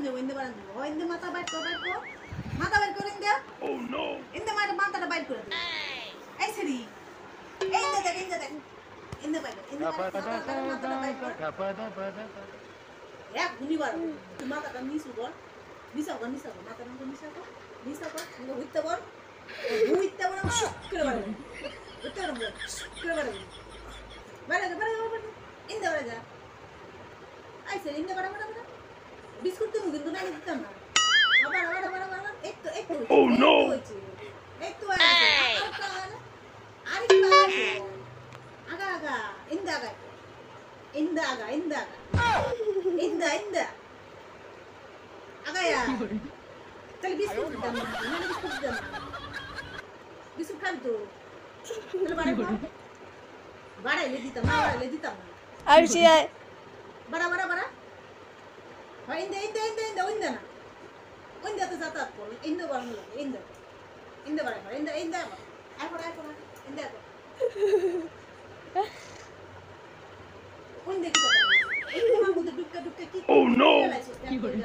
যাবো ইন্দে বাড়ান যাবো ইন্দে মাথা বাইট কর মাথা বাইট করে ইন্দে ইন্দে মাথাটা বাইট করে দে এই সরি ইন্দে দেখ ইন্দে বাইট মাথাটা বাইট কর এক গুনি বার তুই মাথাটা নিচু কর নিচা কর মাথাটা নিচা কর ইন্দে হইতে বল শুক করে বাড়াবি হইতে বল শুক করে বাড়াবি ইন্দে বাড়া যা আইসে ইন্দে বাড়া বিস্কুট তুমি কিন্তু না দিতাম না আবার একটু oh no একটু আগা ইন্দা আগায়া তাহলে বিস্কুট দিতাম না বিস্কুট খাবি তো তাহলে বাড়াইলে দিতাম না আর সে বাড়া হয় ইন্দে না ইন্দে তো যাতায়াত করো ইন্দে বাড়ানো লাগে ইন্দে বাড়া ইন্দে আইপড়া ইন্দে ইন্দে কি করো ইন্দে মধ্যে ডুক্কা কি oh no কি করে